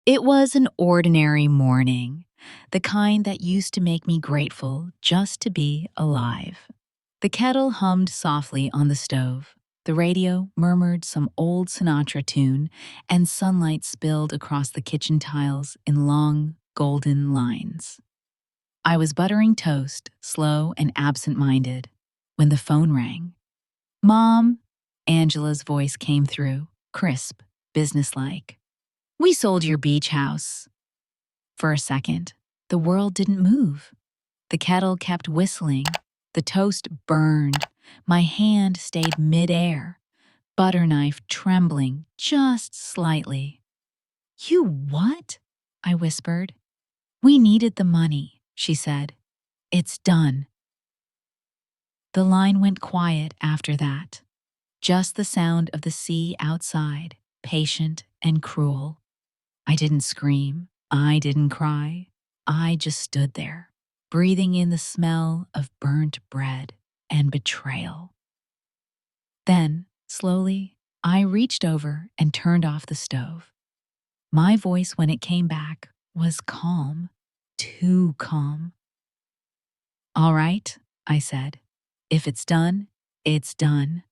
It was an ordinary morning, the kind that used to make me grateful just to be alive. The kettle hummed softly on the stove. The radio murmured some old Sinatra tune, and sunlight spilled across the kitchen tiles in long, golden lines. I was buttering toast, slow and absent-minded, when the phone rang. "Mom," Angela's voice came through, crisp, businesslike. "We sold your beach house." For a second, the world didn't move. The kettle kept whistling. The toast burned. My hand stayed midair, butter knife trembling just slightly. "You what?" I whispered. "We needed the money," she said. "It's done." The line went quiet after that. Just the sound of the sea outside, patient and cruel. I didn't scream. I didn't cry. I just stood there, breathing in the smell of burnt bread and betrayal. Then, slowly, I reached over and turned off the stove. My voice, when it came back, was calm, too calm. "All right," I said. "If it's done, it's done."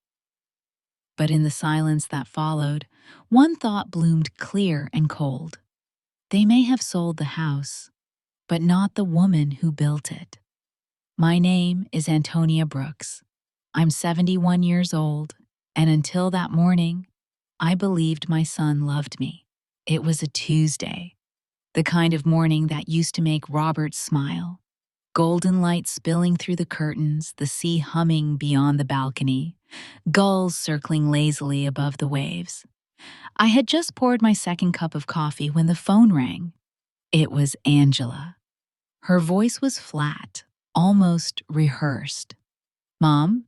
But in the silence that followed, one thought bloomed clear and cold. They may have sold the house, but not the woman who built it. My name is Antonia Brooks. I'm 71 years old, and until that morning, I believed my son loved me. It was a Tuesday, the kind of morning that used to make Robert smile. Golden light spilling through the curtains, the sea humming beyond the balcony, gulls circling lazily above the waves. I had just poured my second cup of coffee when the phone rang. It was Angela. Her voice was flat, almost rehearsed. "Mom,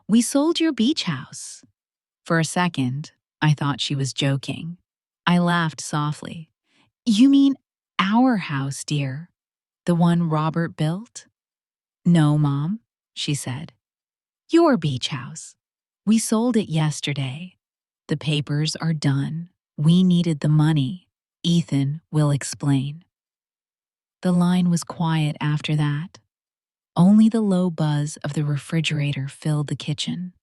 we sold your beach house." For a second, I thought she was joking. I laughed softly. "You mean our house, dear? The one Robert built?" "No, Mom," she said. "Your beach house. We sold it yesterday. The papers are done. We needed the money. Ethan will explain." The line was quiet after that. Only the low buzz of the refrigerator filled the kitchen.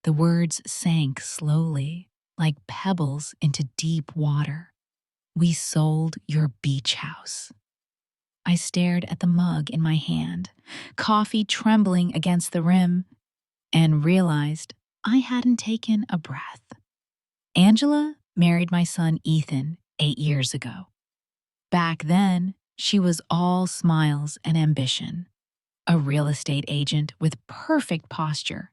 The words sank slowly, like pebbles into deep water. "We sold your beach house." I stared at the mug in my hand, coffee trembling against the rim, and realized I hadn't taken a breath. Angela married my son Ethan 8 years ago. Back then, she was all smiles and ambition, a real estate agent with perfect posture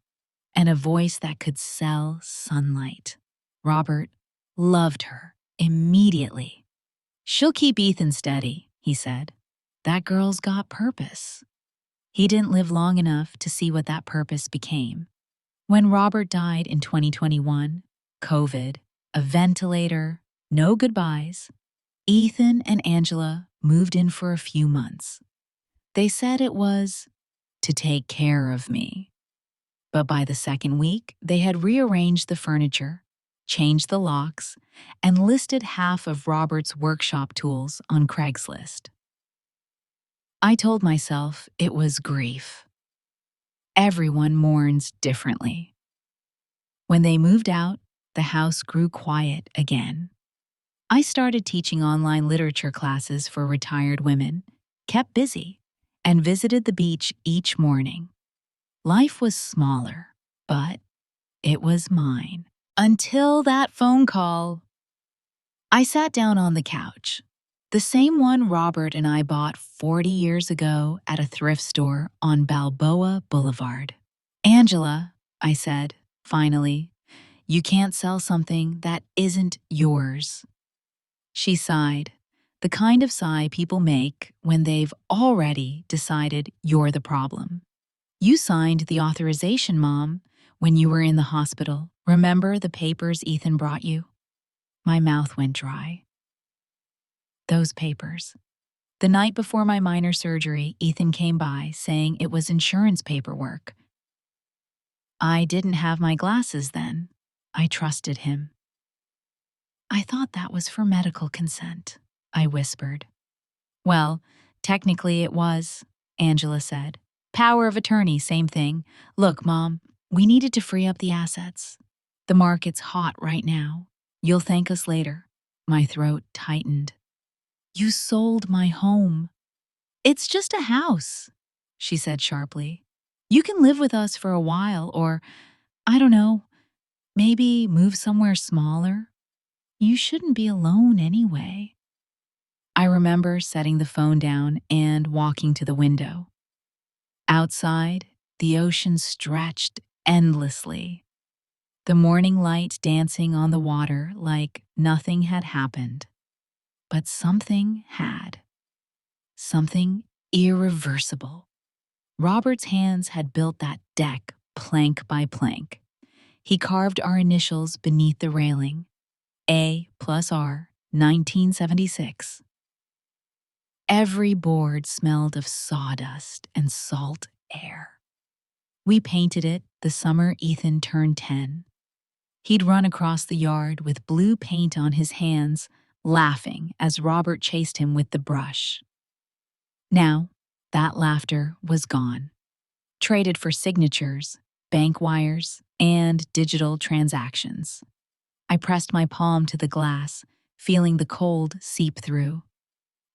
and a voice that could sell sunlight. Robert loved her immediately. "She'll keep Ethan steady," he said. "That girl's got purpose." He didn't live long enough to see what that purpose became. When Robert died in 2021, COVID, a ventilator, no goodbyes, Ethan and Angela moved in for a few months. They said it was to take care of me. But by the second week, they had rearranged the furniture, changed the locks, and listed half of Robert's workshop tools on Craigslist. I told myself it was grief. Everyone mourns differently. When they moved out, the house grew quiet again. I started teaching online literature classes for retired women, kept busy, and visited the beach each morning. Life was smaller, but it was mine. Until that phone call. I sat down on the couch, the same one Robert and I bought 40 years ago at a thrift store on Balboa Boulevard. "Angela," I said, finally, "you can't sell something that isn't yours." She sighed, the kind of sigh people make when they've already decided you're the problem. "You signed the authorization, Mom, when you were in the hospital. Remember the papers Ethan brought you?" My mouth went dry. Those papers. The night before my minor surgery, Ethan came by saying it was insurance paperwork. I didn't have my glasses then. I trusted him. I thought that was for medical consent. I whispered. Well, technically it was, Angela said. Power of attorney, same thing. Look, Mom, we needed to free up the assets. The market's hot right now. You'll thank us later. My throat tightened. You sold my home. It's just a house, she said sharply. You can live with us for a while, or, I don't know, maybe move somewhere smaller. You shouldn't be alone anyway. I remember setting the phone down and walking to the window. Outside, the ocean stretched endlessly, the morning light dancing on the water like nothing had happened. But something had. Something irreversible. Robert's hands had built that deck plank by plank. He carved our initials beneath the railing. A plus R, 1976. Every board smelled of sawdust and salt air. We painted it the summer Ethan turned 10. He'd run across the yard with blue paint on his hands, laughing as Robert chased him with the brush. Now, that laughter was gone, traded for signatures, bank wires, and digital transactions. I pressed my palm to the glass, feeling the cold seep through.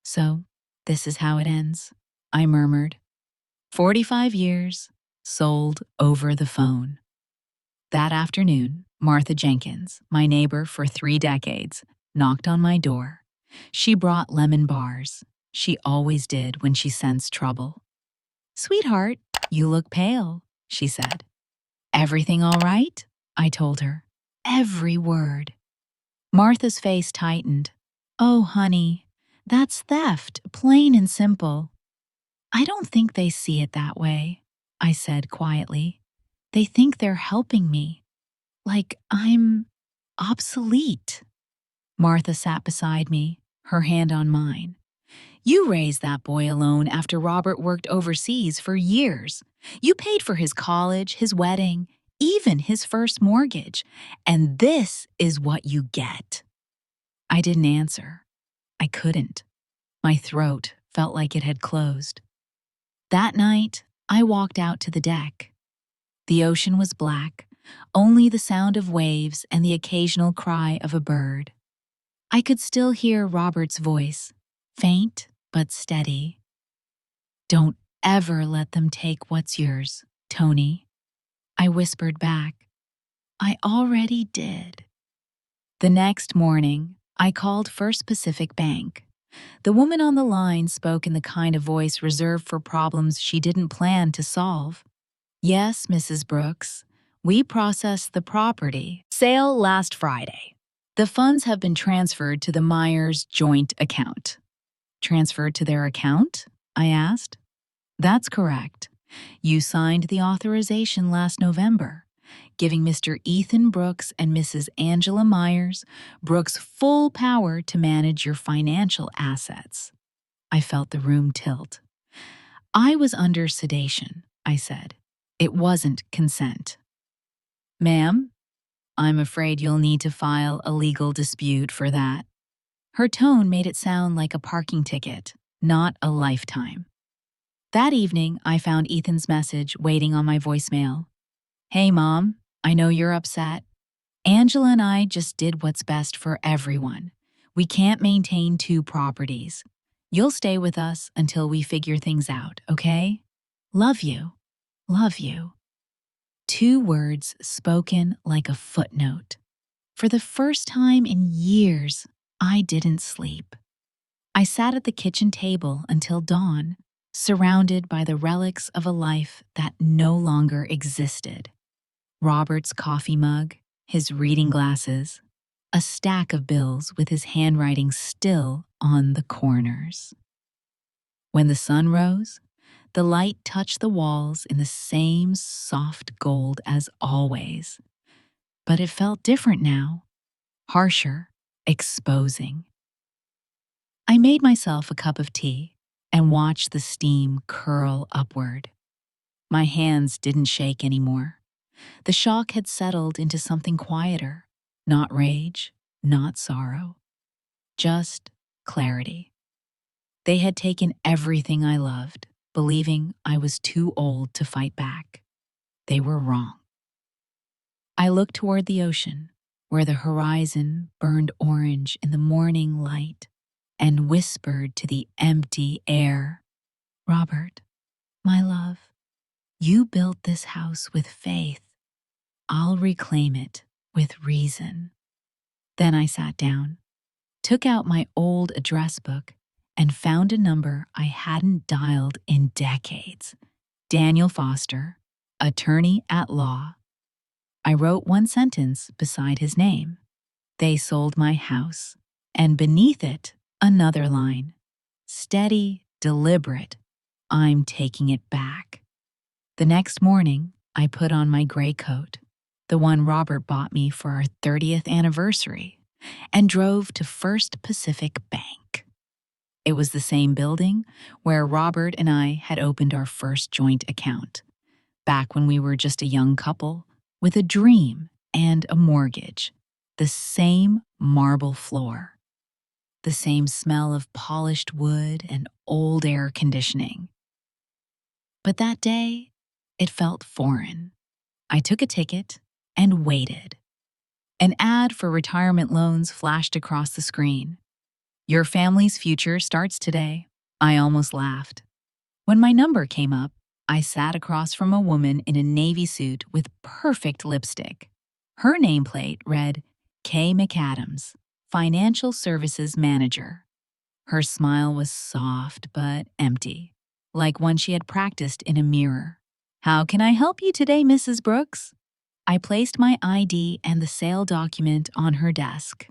So, this is how it ends, I murmured. 45 years, sold over the phone. That afternoon, Martha Jenkins, my neighbor for 3 decades, knocked on my door. She brought lemon bars. She always did when she sensed trouble. Sweetheart, you look pale, she said. Everything all right? I told her. Every word. Martha's face tightened. Oh, honey, that's theft, plain and simple. I don't think they see it that way, I said quietly. They think they're helping me. Like I'm obsolete. Martha sat beside me, her hand on mine. You raised that boy alone after Robert worked overseas for years. You paid for his college, his wedding, even his first mortgage. And this is what you get. I didn't answer. I couldn't. My throat felt like it had closed. That night, I walked out to the deck. The ocean was black, only the sound of waves and the occasional cry of a bird. I could still hear Robert's voice, faint but steady. Don't ever let them take what's yours, Tony. I whispered back. I already did. The next morning, I called First Pacific Bank. The woman on the line spoke in the kind of voice reserved for problems she didn't plan to solve. Yes, Mrs. Brooks, we processed the property sale last Friday. The funds have been transferred to the Myers joint account. Transferred to their account? I asked. That's correct. You signed the authorization last November, giving Mr. Ethan Brooks and Mrs. Angela Myers Brooks full power to manage your financial assets. I felt the room tilt. I was under sedation, I said. It wasn't consent. Ma'am, I'm afraid you'll need to file a legal dispute for that. Her tone made it sound like a parking ticket, not a lifetime. That evening, I found Ethan's message waiting on my voicemail. Hey, Mom, I know you're upset. Angela and I just did what's best for everyone. We can't maintain 2 properties. You'll stay with us until we figure things out, okay? Love you. Love you. 2 words spoken like a footnote. For the first time in years, I didn't sleep. I sat at the kitchen table until dawn, surrounded by the relics of a life that no longer existed. Robert's coffee mug, his reading glasses, a stack of bills with his handwriting still on the corners. When the sun rose, the light touched the walls in the same soft gold as always. But it felt different now, harsher, exposing. I made myself a cup of tea and watched the steam curl upward. My hands didn't shake anymore. The shock had settled into something quieter, not rage, not sorrow, just clarity. They had taken everything I loved, believing I was too old to fight back. They were wrong. I looked toward the ocean, where the horizon burned orange in the morning light, and whispered to the empty air, "Robert, my love, you built this house with faith. I'll reclaim it with reason." Then I sat down, took out my old address book, and found a number I hadn't dialed in decades. Daniel Foster, attorney at law. I wrote one sentence beside his name. They sold my house. And beneath it, another line. Steady, deliberate. I'm taking it back. The next morning, I put on my gray coat, the one Robert bought me for our 30th anniversary, and drove to First Pacific Bank. It was the same building where Robert and I had opened our first joint account, back when we were just a young couple with a dream and a mortgage. The same marble floor, the same smell of polished wood and old air conditioning. But that day, it felt foreign. I took a ticket and waited. An ad for retirement loans flashed across the screen. "Your family's future starts today." I almost laughed. When my number came up, I sat across from a woman in a navy suit with perfect lipstick. Her nameplate read, Kay McAdams, Financial Services Manager. Her smile was soft but empty, like one she had practiced in a mirror. "How can I help you today, Mrs. Brooks?" I placed my ID and the sale document on her desk.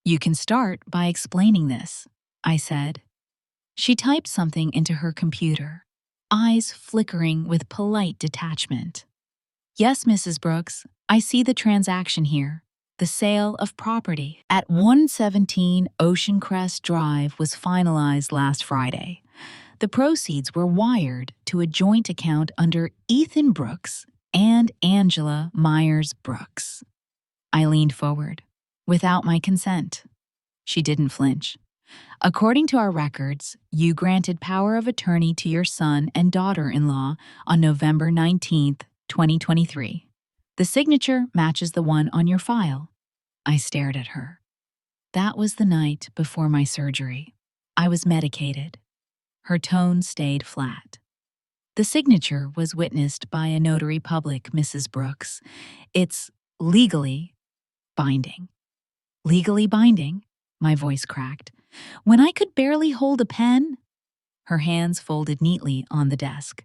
"You can start by explaining this," I said. She typed something into her computer, eyes flickering with polite detachment. "Yes, Mrs. Brooks, I see the transaction here. The sale of property at 117 Ocean Crest Drive was finalized last Friday. The proceeds were wired to a joint account under Ethan Brooks and Angela Myers Brooks." I leaned forward, without my consent. She didn't flinch. "According to our records, you granted power of attorney to your son and daughter-in-law on November 19th, 2023. The signature matches the one on your file." I stared at her. That was the night before my surgery. I was medicated. Her tone stayed flat. "The signature was witnessed by a notary public, Mrs. Brooks. It's legally binding." "Legally binding?" My voice cracked. "When I could barely hold a pen?" Her hands folded neatly on the desk.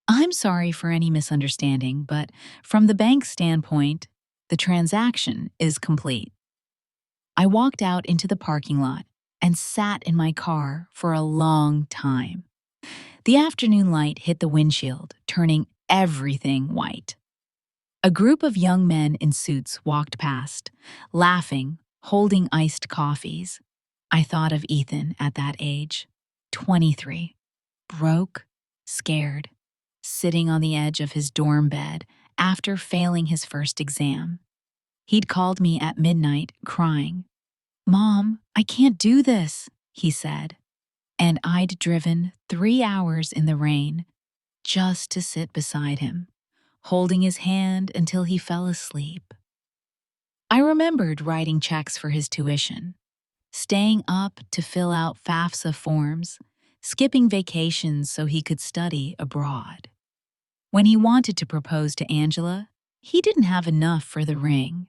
"I'm sorry for any misunderstanding, but from the bank's standpoint, the transaction is complete." I walked out into the parking lot and sat in my car for a long time. The afternoon light hit the windshield, turning everything white. A group of young men in suits walked past, laughing, holding iced coffees. I thought of Ethan at that age, 23, broke, scared, sitting on the edge of his dorm bed after failing his first exam. He'd called me at midnight, crying. "Mom, I can't do this," he said. And I'd driven 3 hours in the rain just to sit beside him, holding his hand until he fell asleep. I remembered writing checks for his tuition, staying up to fill out FAFSA forms, skipping vacations so he could study abroad. When he wanted to propose to Angela, he didn't have enough for the ring.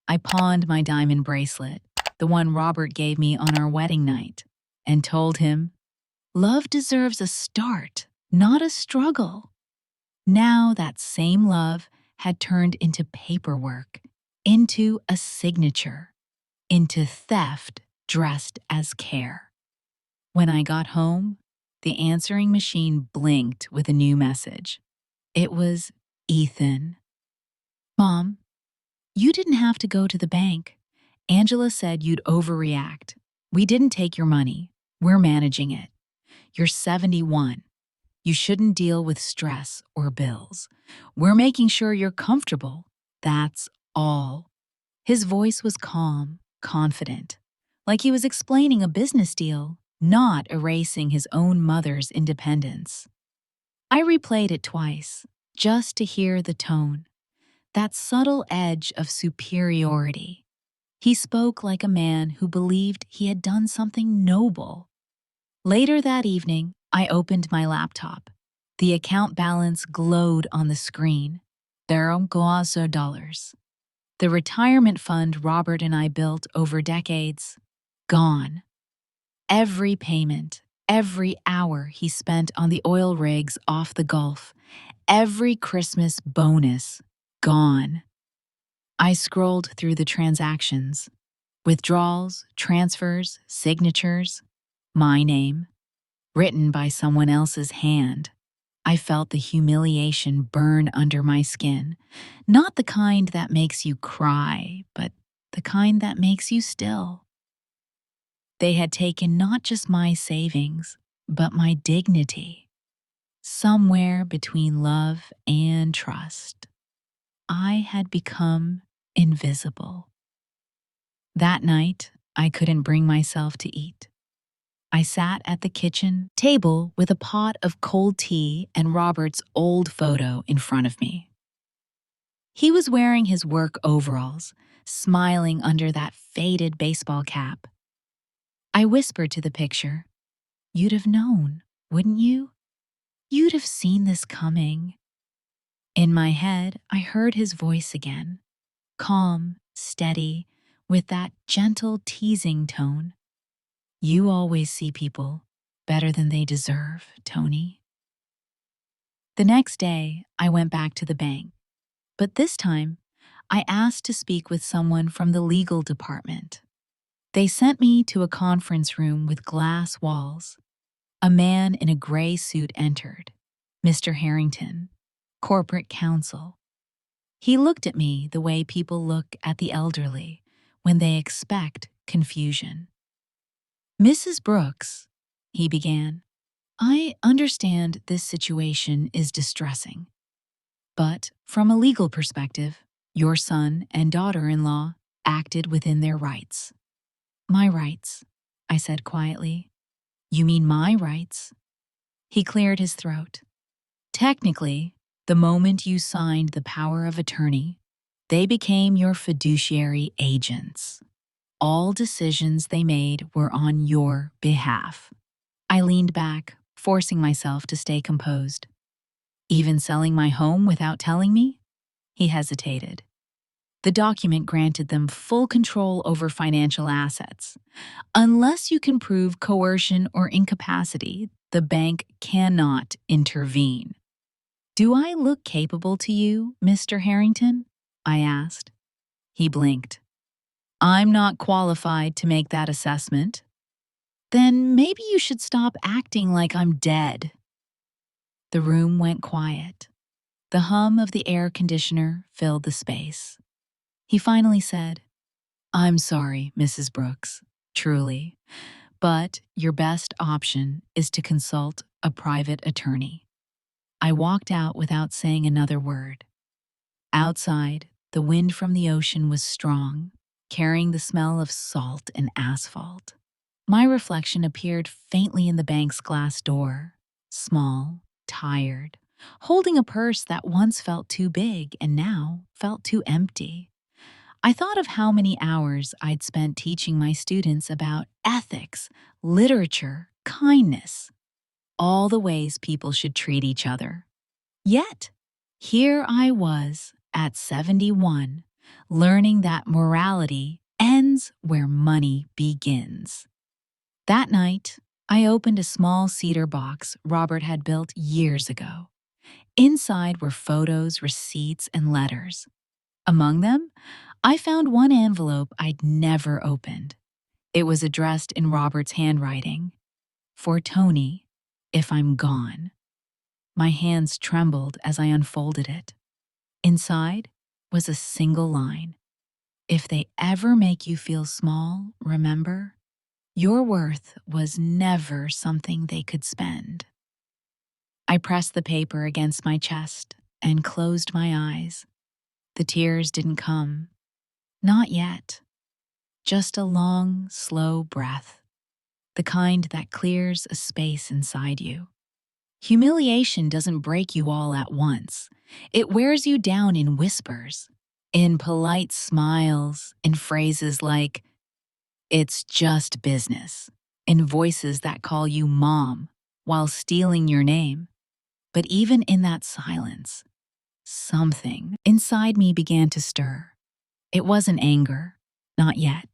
I pawned my diamond bracelet, the one Robert gave me on our wedding night, and told him, "Love deserves a start, not a struggle." Now that same love had turned into paperwork, into a signature, into theft dressed as care. When I got home, the answering machine blinked with a new message. It was Ethan. "Mom, you didn't have to go to the bank. Angela said you'd overreact. We didn't take your money. We're managing it. You're 71. You shouldn't deal with stress or bills. We're making sure you're comfortable. That's all." His voice was calm, confident. like he was explaining a business deal, not erasing his own mother's independence. I replayed it twice, just to hear the tone, that subtle edge of superiority. He spoke like a man who believed he had done something noble. Later that evening, I opened my laptop. The account balance glowed on the screen. $0. The retirement fund Robert and I built over decades, gone. Every payment, every hour he spent on the oil rigs off the Gulf, every Christmas bonus, gone. I scrolled through the transactions, withdrawals, transfers, signatures, my name, written by someone else's hand. I felt the humiliation burn under my skin, not the kind that makes you cry, but the kind that makes you still. They had taken not just my savings, but my dignity. Somewhere between love and trust, I had become invisible. That night, I couldn't bring myself to eat. I sat at the kitchen table with a pot of cold tea and Robert's old photo in front of me. He was wearing his work overalls, smiling under that faded baseball cap. I whispered to the picture, "You'd have known, wouldn't you? You'd have seen this coming." In my head, I heard his voice again, calm, steady, with that gentle teasing tone. "You always see people better than they deserve, Tony." The next day, I went back to the bank, but this time, I asked to speak with someone from the legal department. They sent me to a conference room with glass walls. A man in a gray suit entered, Mr. Harrington, corporate counsel. He looked at me the way people look at the elderly when they expect confusion. "Mrs. Brooks," he began, "I understand this situation is distressing. But from a legal perspective, your son and daughter-in-law acted within their rights." "My rights," I said quietly. "You mean my rights?" He cleared his throat. "Technically, the moment you signed the power of attorney, they became your fiduciary agents. All decisions they made were on your behalf." I leaned back, forcing myself to stay composed. "Even selling my home without telling me?" He hesitated. "The document granted them full control over financial assets. Unless you can prove coercion or incapacity, the bank cannot intervene." "Do I look capable to you, Mr. Harrington?" I asked. He blinked. "I'm not qualified to make that assessment." "Then maybe you should stop acting like I'm dead." The room went quiet. The hum of the air conditioner filled the space. He finally said, "I'm sorry, Mrs. Brooks, truly, but your best option is to consult a private attorney." I walked out without saying another word. Outside, the wind from the ocean was strong, carrying the smell of salt and asphalt. My reflection appeared faintly in the bank's glass door, small, tired, holding a purse that once felt too big and now felt too empty. I thought of how many hours I'd spent teaching my students about ethics, literature, kindness, all the ways people should treat each other. Yet, here I was at 71, learning that morality ends where money begins. That night, I opened a small cedar box Robert had built years ago. Inside were photos, receipts, and letters. Among them, I found one envelope I'd never opened. It was addressed in Robert's handwriting. "For Tony, if I'm gone." My hands trembled as I unfolded it. Inside was a single line. "If they ever make you feel small, remember, your worth was never something they could spend." I pressed the paper against my chest and closed my eyes. The tears didn't come. Not yet. just a long, slow breath, the kind that clears a space inside you. Humiliation doesn't break you all at once. It wears you down in whispers, in polite smiles, in phrases like, "It's just business," in voices that call you mom while stealing your name. But even in that silence, something inside me began to stir. It wasn't anger, not yet.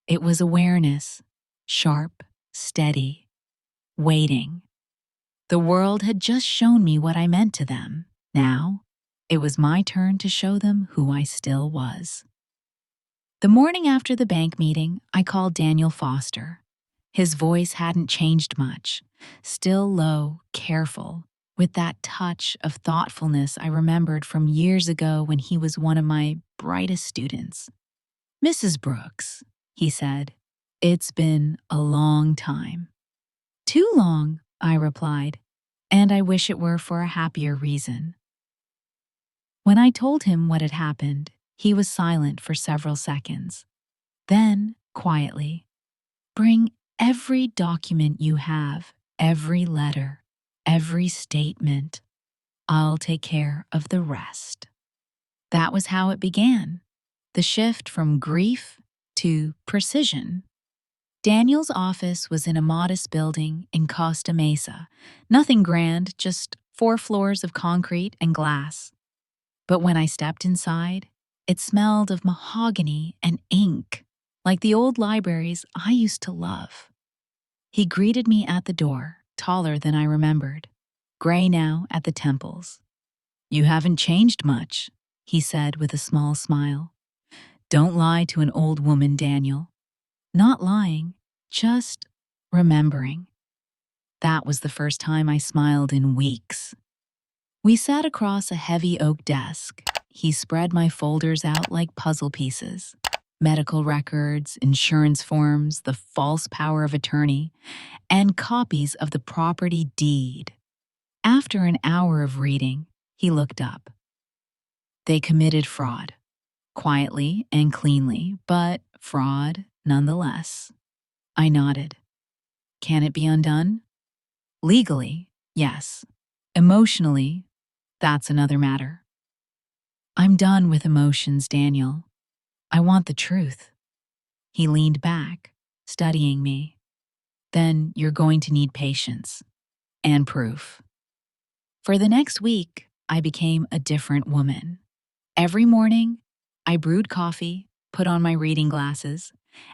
It was awareness, sharp, steady, waiting. The world had just shown me what I meant to them. Now, it was my turn to show them who I still was. The morning after the bank meeting, I called Daniel Foster. His voice hadn't changed much, still low, careful, with that touch of thoughtfulness I remembered from years ago when he was one of my brightest students. "Mrs. Brooks," he said, "it's been a long time." "Too long," I replied, "and I wish it were for a happier reason." When I told him what had happened, he was silent for several seconds. Then, quietly, "Bring every document you have, every letter, every statement. I'll take care of the rest." That was how it began. The shift from grief to precision. Daniel's office was in a modest building in Costa Mesa. Nothing grand, just 4 floors of concrete and glass. But when I stepped inside, it smelled of mahogany and ink, like the old libraries I used to love. He greeted me at the door, taller than I remembered, gray now at the temples. "You haven't changed much," he said with a small smile. "Don't lie to an old woman, Daniel." Not lying, just remembering. That was the first time I smiled in weeks. We sat across a heavy oak desk. He spread my folders out like puzzle pieces. Medical records, insurance forms, the false power of attorney, and copies of the property deed. After an hour of reading, he looked up. "They committed fraud. Quietly and cleanly, but fraud nonetheless." I nodded. "Can it be undone?" "Legally, yes. Emotionally, that's another matter." "I'm done with emotions, Daniel. I want the truth." He leaned back, studying me. "Then you're going to need patience and proof." For the next week, I became a different woman. Every morning, I brewed coffee, put on my reading glasses,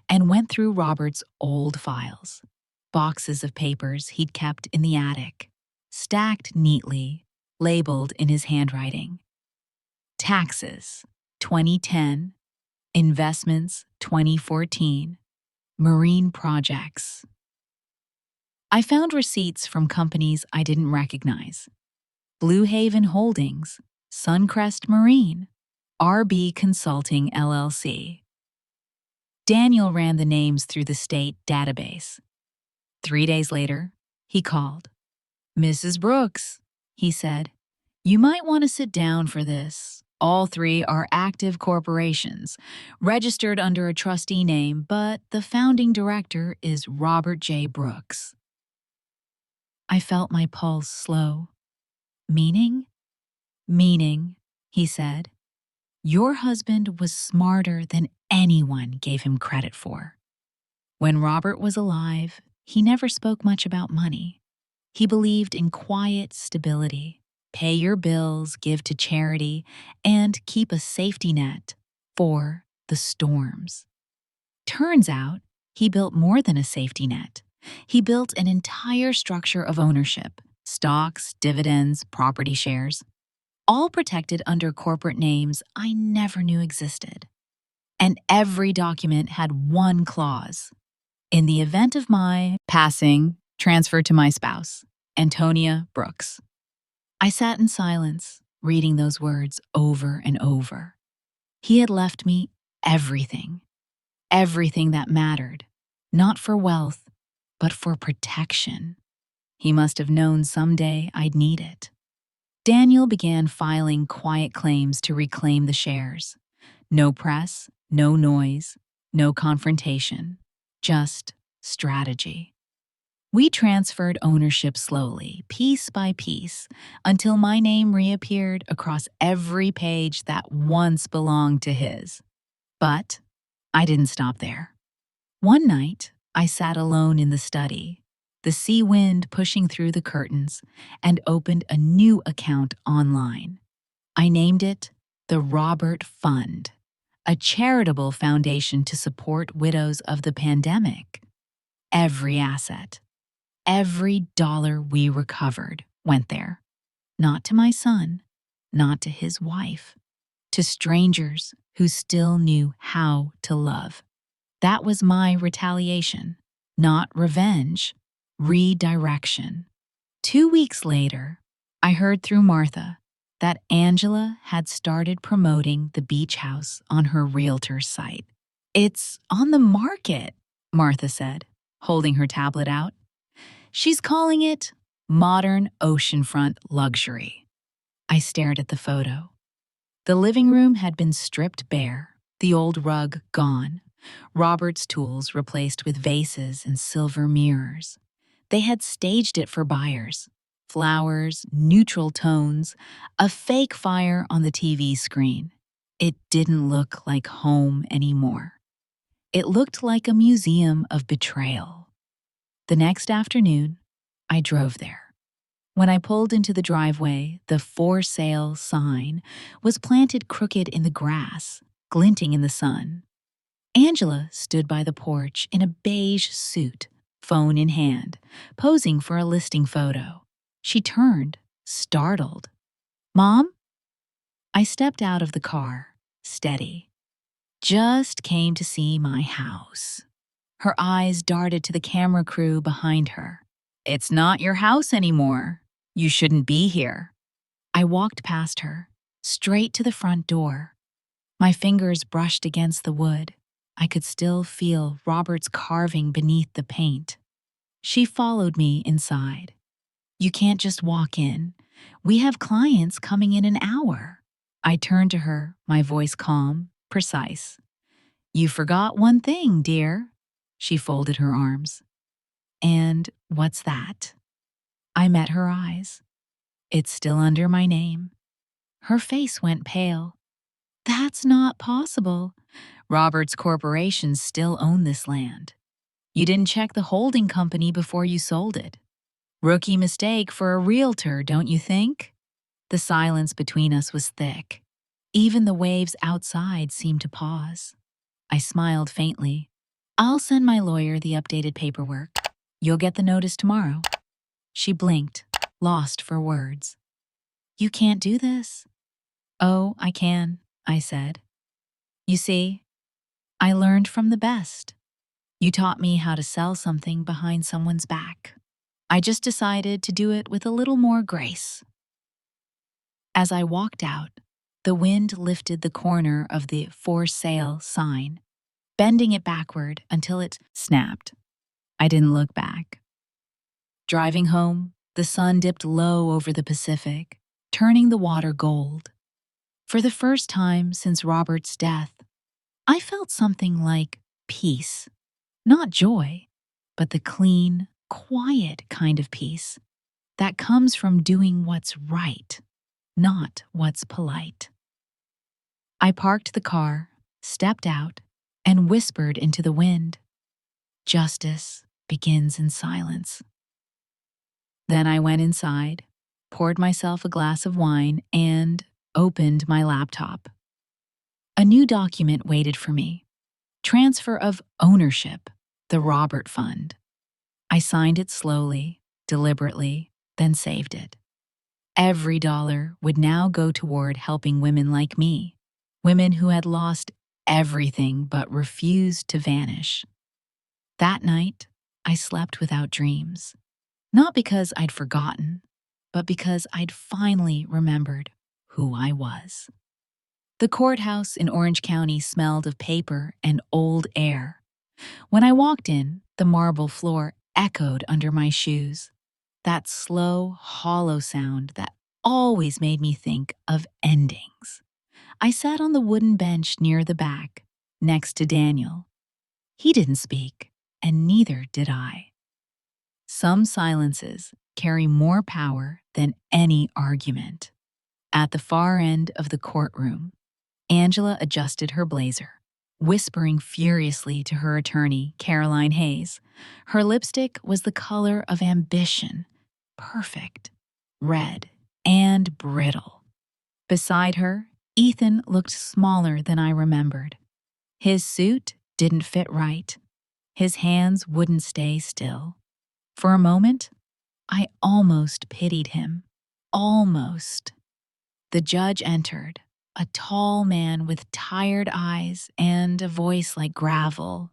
and went through Robert's old files. Boxes of papers he'd kept in the attic, stacked neatly, labeled in his handwriting. Taxes, 2010. Investments, 2014. Marine projects. I found receipts from companies I didn't recognize. Blue Haven Holdings, Suncrest Marine, RB Consulting LLC. Daniel ran the names through the state database. 3 days later, he called. "Mrs. Brooks," he said, "you might want to sit down for this. All 3 are active corporations, registered under a trustee name, but the founding director is Robert J. Brooks." I felt my pulse slow. "Meaning?" "Meaning," he said, "your husband was smarter than anyone gave him credit for. When Robert was alive, he never spoke much about money. He believed in quiet stability. Pay your bills, give to charity, and keep a safety net for the storms." Turns out, he built more than a safety net. He built an entire structure of ownership: stocks, dividends, property shares, all protected under corporate names I never knew existed. And every document had one clause: "In the event of my passing, transfer to my spouse, Antonia Brooks." I sat in silence, reading those words over and over. He had left me everything, everything that mattered, not for wealth, but for protection. He must have known someday I'd need it. Daniel began filing quiet claims to reclaim the shares. No press, no noise, No confrontation, just strategy. We transferred ownership slowly, piece by piece, until my name reappeared across every page that once belonged to his. But I didn't stop there. One night, I sat alone in the study, the sea wind pushing through the curtains, and opened a new account online. I named it the Robert Fund, a charitable foundation to support widows of the pandemic. Every asset, every dollar we recovered went there. Not to my son, not to his wife, to strangers who still knew how to love. That was my retaliation, not revenge, redirection. 2 weeks later, I heard through Martha that Angela had started promoting the beach house on her realtor's site. "It's on the market," Martha said, holding her tablet out. "She's calling it modern oceanfront luxury." I stared at the photo. The living room had been stripped bare, the old rug gone, Robert's tools replaced with vases and silver mirrors. They had staged it for buyers. Flowers, neutral tones, a fake fire on the TV screen. It didn't look like home anymore. It looked like a museum of betrayal. The next afternoon, I drove there. When I pulled into the driveway, the "for sale" sign was planted crooked in the grass, glinting in the sun. Angela stood by the porch in a beige suit, phone in hand, posing for a listing photo. She turned, startled. "Mom?" I stepped out of the car, steady. "Just came to see my house." Her eyes darted to the camera crew behind her. "It's not your house anymore. You shouldn't be here." I walked past her, straight to the front door. My fingers brushed against the wood. I could still feel Robert's carving beneath the paint. She followed me inside. "You can't just walk in. We have clients coming in an hour." I turned to her, my voice calm, precise. "You forgot one thing, dear." She folded her arms. "And what's that?" I met her eyes. "It's still under my name." Her face went pale. "That's not possible. Roberts Corporation still own this land. You didn't check the holding company before you sold it. Rookie mistake for a realtor, don't you think?" The silence between us was thick. Even the waves outside seemed to pause. I smiled faintly. "I'll send my lawyer the updated paperwork. You'll get the notice tomorrow." She blinked, lost for words. "You can't do this." "Oh, I can," I said. "You see, I learned from the best. You taught me how to sell something behind someone's back. I just decided to do it with a little more grace." As I walked out, the wind lifted the corner of the "for sale" sign, bending it backward until it snapped. I didn't look back. Driving home, the sun dipped low over the Pacific, turning the water gold. For the first time since Robert's death, I felt something like peace. Not joy, but the clean, quiet kind of peace that comes from doing what's right, not what's polite. I parked the car, stepped out, and whispered into the wind. Justice begins in silence. Then I went inside, poured myself a glass of wine, and opened my laptop. A new document waited for me. Transfer of ownership, the Robert Fund. I signed it slowly, deliberately, then saved it. Every dollar would now go toward helping women like me, women who had lost everything but refused to vanish. That night, I slept without dreams. Not because I'd forgotten, but because I'd finally remembered who I was. The courthouse in Orange County smelled of paper and old air. When I walked in, the marble floor echoed under my shoes. That slow, hollow sound that always made me think of endings. I sat on the wooden bench near the back, next to Daniel, He didn't speak, and neither did I. Some silences carry more power than any argument. At the far end of the courtroom, Angela adjusted her blazer, whispering furiously to her attorney, Caroline Hayes. Her lipstick was the color of ambition, perfect, red, and brittle. Beside her, Ethan looked smaller than I remembered. His suit didn't fit right. His hands wouldn't stay still. For a moment, I almost pitied him. Almost. The judge entered, a tall man with tired eyes and a voice like gravel.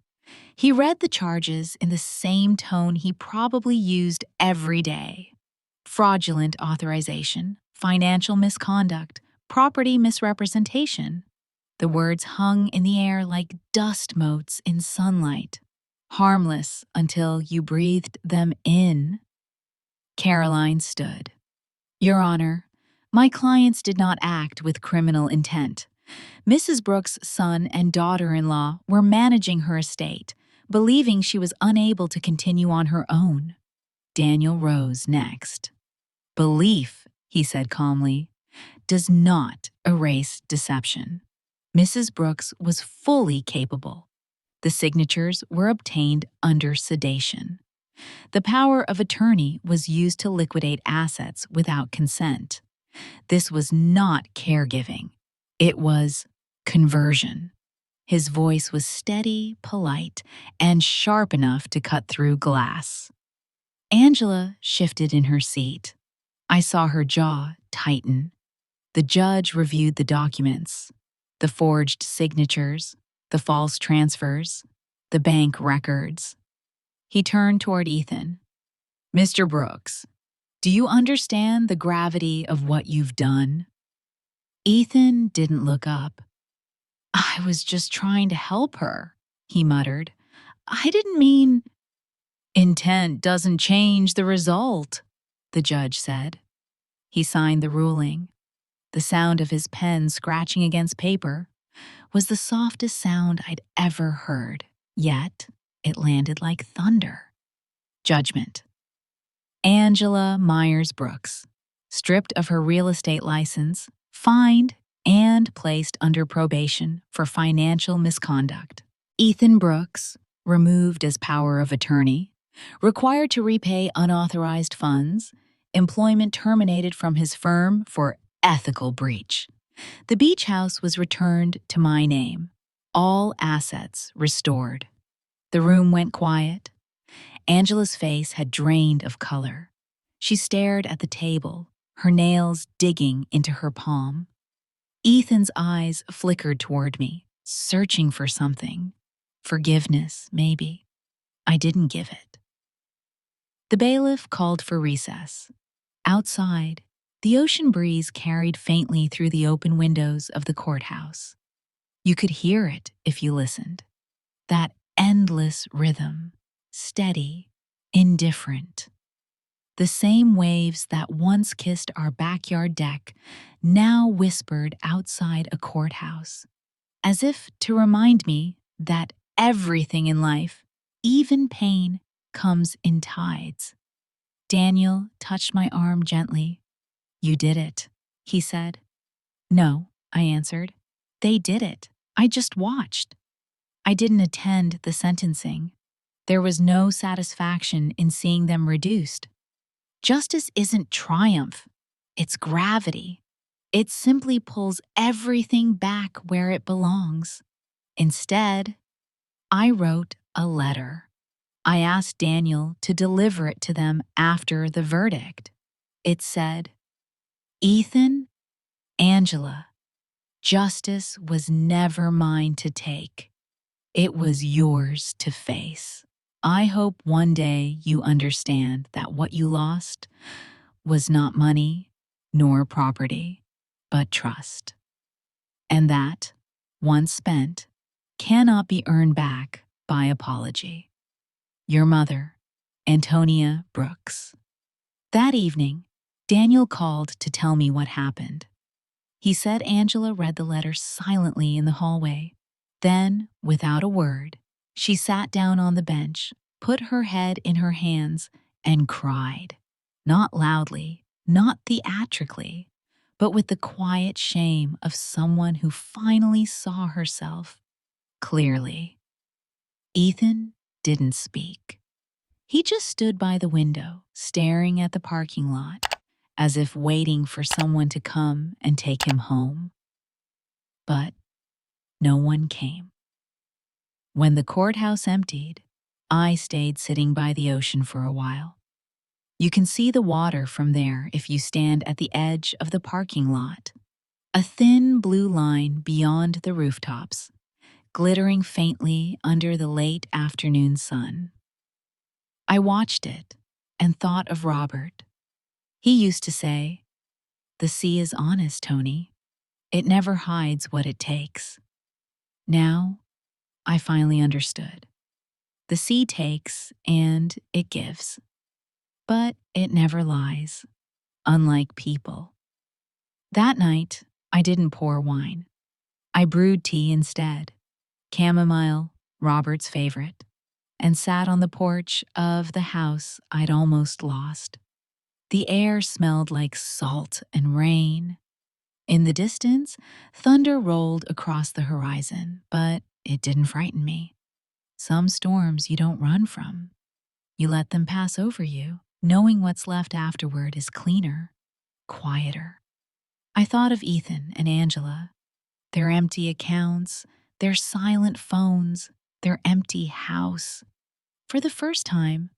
He read the charges in the same tone he probably used every day: fraudulent authorization, financial misconduct, property misrepresentation. The words hung in the air like dust motes in sunlight, harmless until you breathed them in. Caroline stood. Your Honor, my clients did not act with criminal intent. Mrs. Brooks' son and daughter-in-law were managing her estate, believing she was unable to continue on her own. Daniel rose next. Belief, he said calmly, does not erase deception. Mrs. Brooks was fully capable. The signatures were obtained under sedation. The power of attorney was used to liquidate assets without consent. This was not caregiving. It was conversion. His voice was steady, polite, and sharp enough to cut through glass. Angela shifted in her seat. I saw her jaw tighten. The judge reviewed the documents, the forged signatures, the false transfers, the bank records. He turned toward Ethan. Mr. Brooks, do you understand the gravity of what you've done? Ethan didn't look up. I was just trying to help her, he muttered. I didn't mean. Intent doesn't change the result, the judge said. He signed the ruling. The sound of his pen scratching against paper was the softest sound I'd ever heard, yet it landed like thunder. Judgment. Angela Myers Brooks, stripped of her real estate license, fined, and placed under probation for financial misconduct. Ethan Brooks, removed as power of attorney, required to repay unauthorized funds, employment terminated from his firm for ethical breach. The beach house was returned to my name. All assets restored. The room went quiet. Angela's face had drained of color. She stared at the table, her nails digging into her palm. Ethan's eyes flickered toward me, searching for something. Forgiveness, maybe. I didn't give it. The bailiff called for recess. Outside, the ocean breeze carried faintly through the open windows of the courthouse. You could hear it if you listened. That endless rhythm, steady, indifferent. The same waves that once kissed our backyard deck now whispered outside a courthouse, as if to remind me that everything in life, even pain, comes in tides. Daniel touched my arm gently. You did it, he said. No, I answered. They did it. I just watched. I didn't attend the sentencing. There was no satisfaction in seeing them reduced. Justice isn't triumph, it's gravity. It simply pulls everything back where it belongs. Instead, I wrote a letter. I asked Daniel to deliver it to them after the verdict. It said, Ethan, Angela, justice was never mine to take. It was yours to face. I hope one day you understand that what you lost was not money nor property, but trust. And that, once spent, cannot be earned back by apology. Your mother, Antonia Brooks. That evening, Daniel called to tell me what happened. He said Angela read the letter silently in the hallway. Then, without a word, She sat down on the bench, put her head in her hands, and cried. Not loudly, not theatrically, but with the quiet shame of someone who finally saw herself clearly. Ethan didn't speak. He just stood by the window, staring at the parking lot, as if waiting for someone to come and take him home. But no one came. When the courthouse emptied, I stayed sitting by the ocean for a while. You can see the water from there if you stand at the edge of the parking lot. A thin blue line beyond the rooftops, glittering faintly under the late afternoon sun. I watched it and thought of Robert. He used to say, "The sea is honest, Tony. It never hides what it takes." Now, I finally understood. The sea takes and it gives, but it never lies, unlike people. That night, I didn't pour wine. I brewed tea instead, chamomile, Robert's favorite, and sat on the porch of the house I'd almost lost. The air smelled like salt and rain. In the distance, thunder rolled across the horizon, but it didn't frighten me. Some storms you don't run from. You let them pass over you, knowing what's left afterward is cleaner, quieter. I thought of Ethan and Angela, their empty accounts, their silent phones, their empty house. For the first time,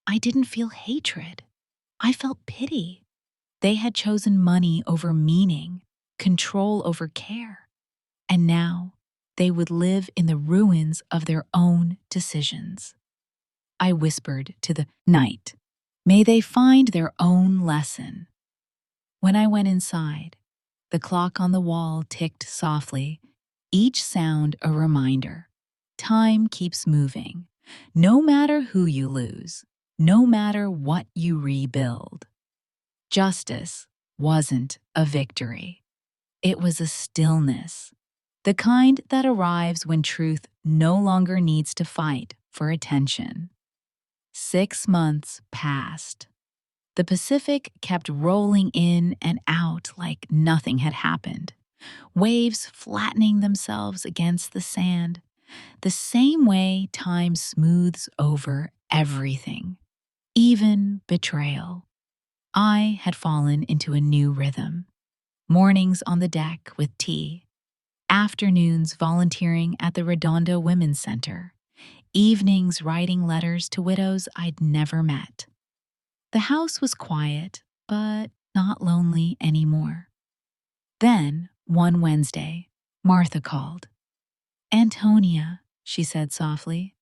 I didn't feel hatred. I felt pity. They had chosen money over meaning, control over care. And now, they would live in the ruins of their own decisions. I whispered to the night, "May they find their own lesson." When I went inside, the clock on the wall ticked softly, each sound a reminder. Time keeps moving, no matter who you lose, no matter what you rebuild. Justice wasn't a victory. It was a stillness, the kind that arrives when truth no longer needs to fight for attention. 6 months passed. The Pacific kept rolling in and out like nothing had happened, waves flattening themselves against the sand, the same way time smooths over everything, even betrayal. I had fallen into a new rhythm. Mornings on the deck with tea, afternoons volunteering at the Redondo Women's Center, evenings writing letters to widows I'd never met. The house was quiet, but not lonely anymore. Then, one Wednesday, Martha called. "Antonia," she said softly,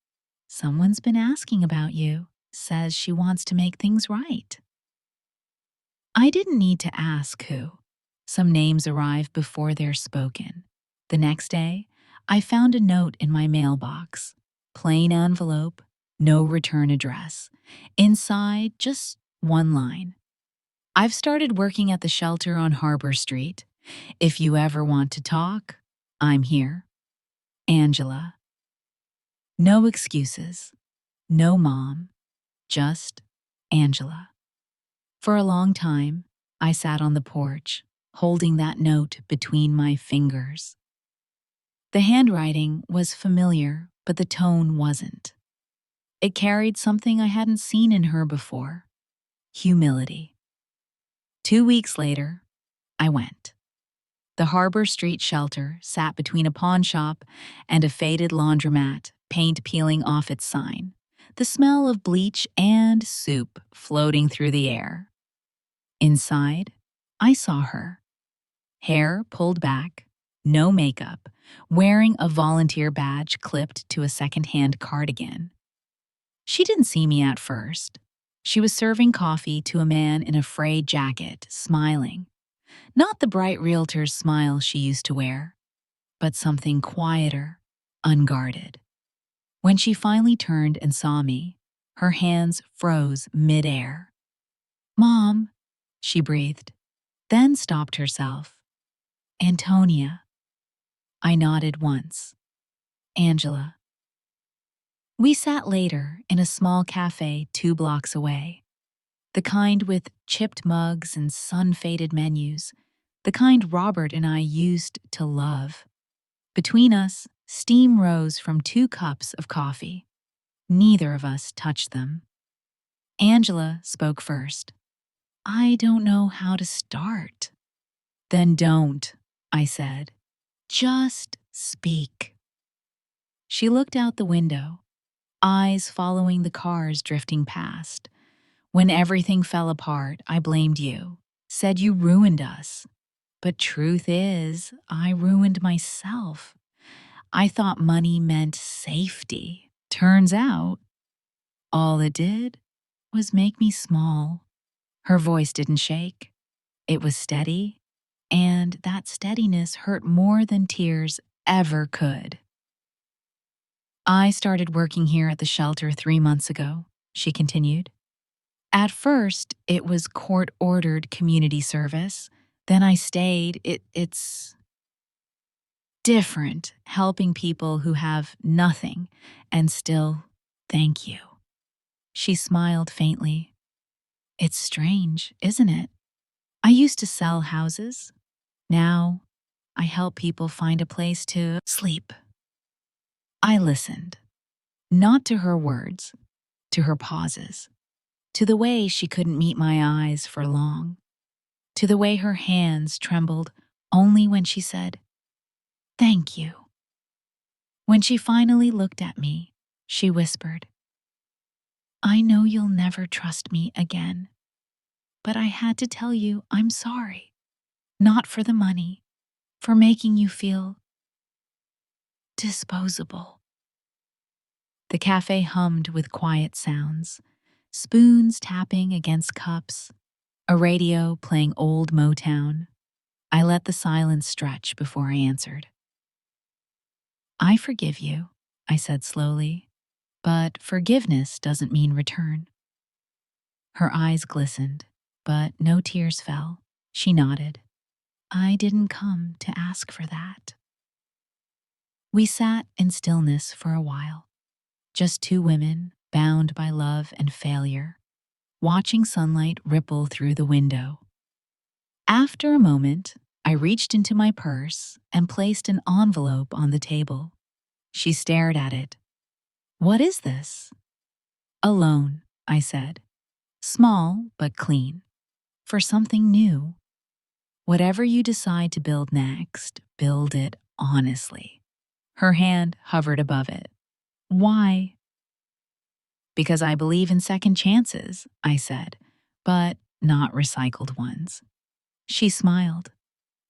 "someone's been asking about you, says she wants to make things right." I didn't need to ask who. Some names arrived before they're spoken. The next day, I found a note in my mailbox. Plain envelope, no return address. Inside, just one line. "I've started working at the shelter on Harbor Street. If you ever want to talk, I'm here. Angela." No excuses. No mom. Just Angela. For a long time, I sat on the porch, holding that note between my fingers. The handwriting was familiar, but the tone wasn't. It carried something I hadn't seen in her before: humility. 2 weeks later, I went. The Harbor Street shelter sat between a pawn shop and a faded laundromat, paint peeling off its sign, the smell of bleach and soup floating through the air. Inside, I saw her. Hair pulled back, no makeup, wearing a volunteer badge clipped to a second-hand cardigan. She didn't see me at first. She was serving coffee to a man in a frayed jacket, smiling. Not the bright realtor's smile she used to wear, but something quieter, unguarded. When she finally turned and saw me, her hands froze mid-air. "Mom," she breathed, then stopped herself. "Antonia." I nodded once. "Angela." We sat later in a small cafe 2 blocks away, the kind with chipped mugs and sun-faded menus, the kind Robert and I used to love. Between us, steam rose from 2 cups of coffee. Neither of us touched them. Angela spoke first. I don't know how to start. Then don't, I said. Just speak. She looked out the window, eyes following the cars drifting past. When everything fell apart, I blamed you, said you ruined us. But truth is, I ruined myself. I thought money meant safety. Turns out, all it did was make me small. Her voice didn't shake. It was steady, and that steadiness hurt more than tears ever could. I started working here at the shelter 3 months ago, she continued. At first, it was court-ordered community service. Then I stayed. It's different, helping people who have nothing and still thank you. She smiled faintly. It's strange, isn't it? I used to sell houses. Now, I help people find a place to sleep. I listened, not to her words, to her pauses, to the way she couldn't meet my eyes for long, to the way her hands trembled only when she said, "Thank you." When she finally looked at me, she whispered, I know you'll never trust me again, but I had to tell you I'm sorry. Not for the money, for making you feel disposable. The cafe hummed with quiet sounds, spoons tapping against cups, a radio playing old Motown. I let the silence stretch before I answered. I forgive you, I said slowly, but forgiveness doesn't mean return. Her eyes glistened, but no tears fell. She nodded. I didn't come to ask for that. We sat in stillness for a while, just 2 women bound by love and failure, watching sunlight ripple through the window. After a moment, I reached into my purse and placed an envelope on the table. She stared at it. What is this? A loan, I said. Small but clean. For something new. Whatever you decide to build next, build it honestly. Her hand hovered above it. Why? Because I believe in second chances, I said, but not recycled ones. She smiled.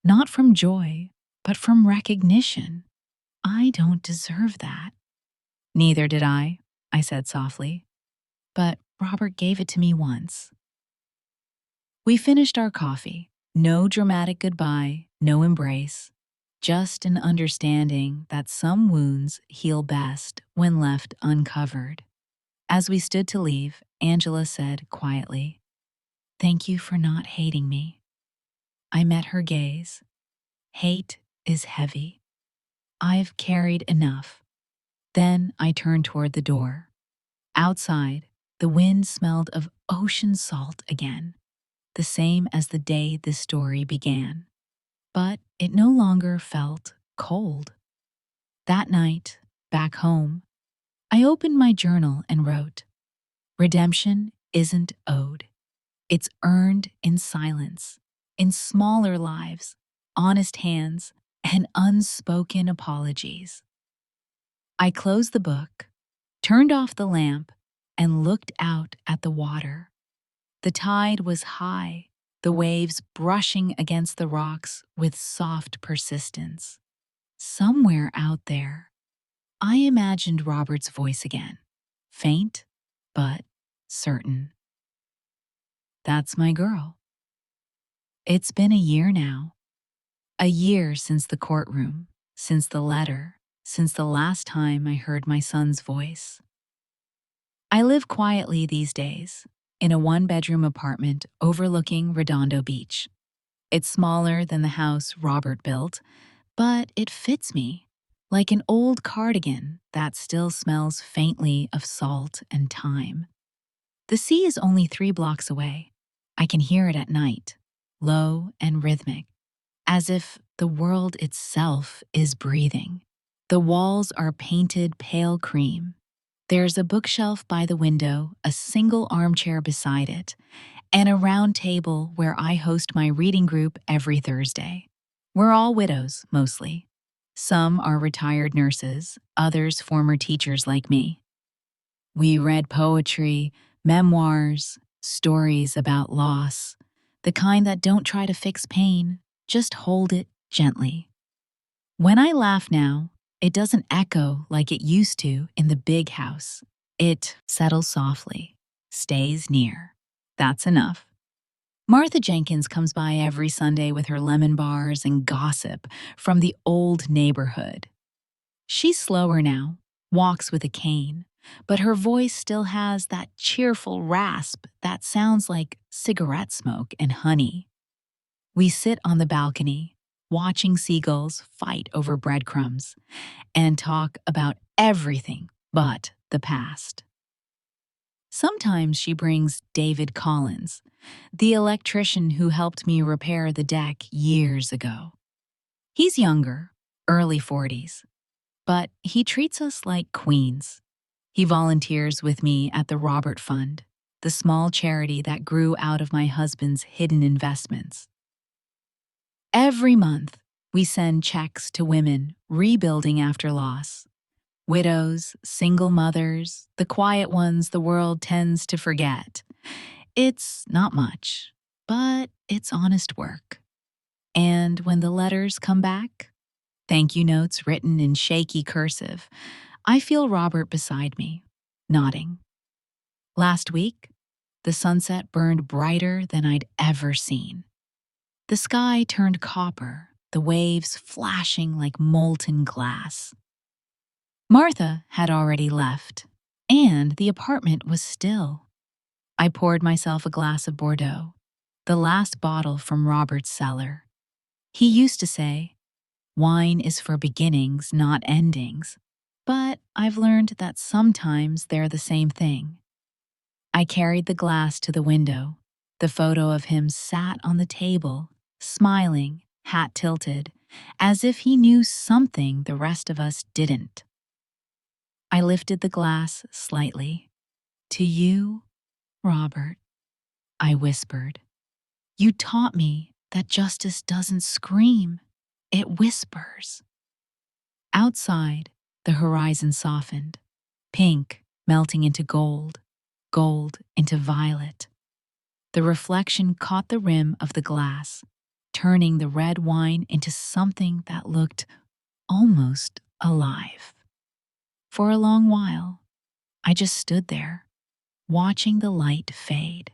Not from joy, but from recognition. I don't deserve that. Neither did I said softly. But Robert gave it to me once. We finished our coffee. No dramatic goodbye, no embrace. Just an understanding that some wounds heal best when left uncovered. As we stood to leave, Angela said quietly, Thank you for not hating me. I met her gaze. Hate is heavy. I've carried enough. Then I turned toward the door. Outside, the wind smelled of ocean salt again, the same as the day this story began. But it no longer felt cold. That night, back home, I opened my journal and wrote, Redemption isn't owed. It's earned in silence, in smaller lives, honest hands, and unspoken apologies. I closed the book, turned off the lamp, and looked out at the water. The tide was high, the waves brushing against the rocks with soft persistence. Somewhere out there, I imagined Robert's voice again, faint, but certain. That's my girl. It's been a year now. A year since the courtroom, since the letter, since the last time I heard my son's voice. I live quietly these days, in a 1-bedroom apartment overlooking Redondo Beach. It's smaller than the house Robert built, but it fits me. like an old cardigan that still smells faintly of salt and thyme. The sea is only 3 blocks away. I can hear it at night, low and rhythmic, as if the world itself is breathing. The walls are painted pale cream. There's a bookshelf by the window, a single armchair beside it, and a round table where I host my reading group every Thursday. We're all widows, mostly. Some are retired nurses, others former teachers like me. We read poetry, memoirs, stories about loss, the kind that don't try to fix pain, just hold it gently. When I laugh now, it doesn't echo like it used to in the big house. It settles softly, stays near. That's enough. Martha Jenkins comes by every Sunday with her lemon bars and gossip from the old neighborhood. She's slower now, walks with a cane, but her voice still has that cheerful rasp that sounds like cigarette smoke and honey. We sit on the balcony, watching seagulls fight over breadcrumbs, and talk about everything but the past. Sometimes she brings David Collins, the electrician who helped me repair the deck years ago. He's younger, early 40s, but he treats us like queens. He volunteers with me at the Robert Fund, the small charity that grew out of my husband's hidden investments. Every month, we send checks to women rebuilding after loss. Widows, single mothers, the quiet ones the world tends to forget. It's not much, but it's honest work. And when the letters come back, thank you notes written in shaky cursive, I feel Robert beside me, nodding. Last week, the sunset burned brighter than I'd ever seen. The sky turned copper, the waves flashing like molten glass. Martha had already left, and the apartment was still. I poured myself a glass of Bordeaux, the last bottle from Robert's cellar. He used to say, "Wine is for beginnings, not endings," but I've learned that sometimes they're the same thing. I carried the glass to the window. The photo of him sat on the table, smiling, hat tilted, as if he knew something the rest of us didn't. I lifted the glass slightly. "To you, Robert," I whispered. "You taught me that justice doesn't scream, it whispers." Outside, the horizon softened, pink melting into gold, gold into violet. The reflection caught the rim of the glass, turning the red wine into something that looked almost alive. For a long while, I just stood there, watching the light fade.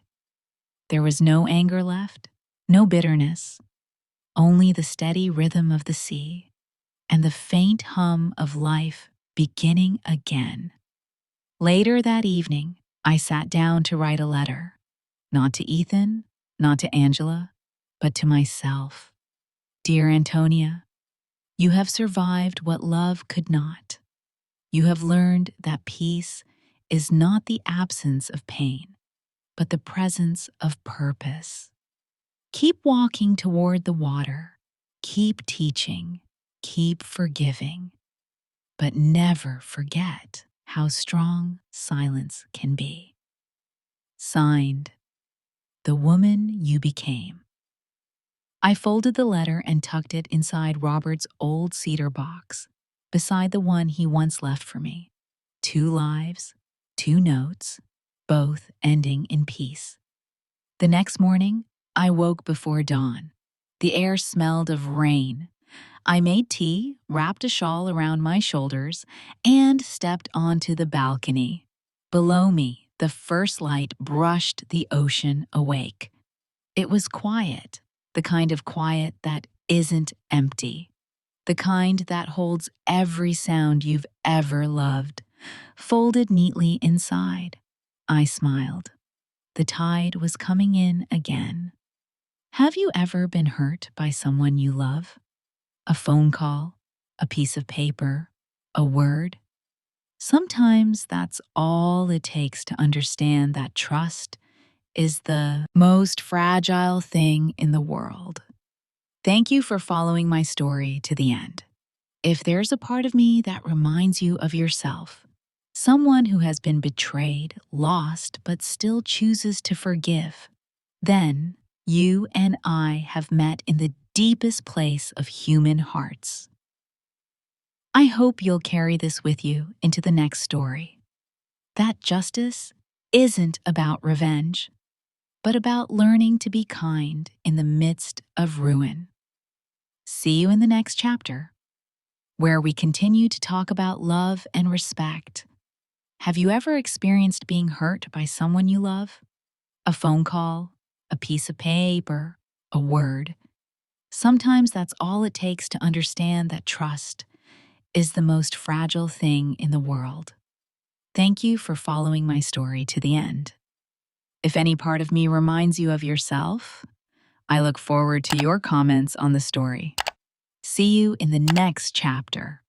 There was no anger left, no bitterness, only the steady rhythm of the sea and the faint hum of life beginning again. Later that evening, I sat down to write a letter, not to Ethan, not to Angela, but to myself. "Dear Antonia, you have survived what love could not. You have learned that peace is not the absence of pain, but the presence of purpose. Keep walking toward the water. Keep teaching. Keep forgiving. But never forget how strong silence can be." Signed, "The Woman You Became." I folded the letter and tucked it inside Robert's old cedar box, beside the one he once left for me. 2 lives, 2 notes, both ending in peace. The next morning, I woke before dawn. The air smelled of rain. I made tea, wrapped a shawl around my shoulders, and stepped onto the balcony. Below me, the first light brushed the ocean awake. It was quiet, the kind of quiet that isn't empty, the kind that holds every sound you've ever loved, folded neatly inside. I smiled. The tide was coming in again. Have you ever been hurt by someone you love? A phone call, a piece of paper, a word. Sometimes that's all it takes to understand that trust is the most fragile thing in the world. Thank you for following my story to the end. If there's a part of me that reminds you of yourself, someone who has been betrayed, lost, but still chooses to forgive, then you and I have met in the deepest place of human hearts. I hope you'll carry this with you into the next story. That justice isn't about revenge, but about learning to be kind in the midst of ruin. See you in the next chapter, where we continue to talk about love and respect. Have you ever experienced being hurt by someone you love? A phone call, a piece of paper, a word. Sometimes that's all it takes to understand that trust is the most fragile thing in the world. Thank you for following my story to the end. If any part of me reminds you of yourself, I look forward to your comments on the story. See you in the next chapter,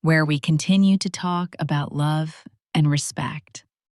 where we continue to talk about love and respect.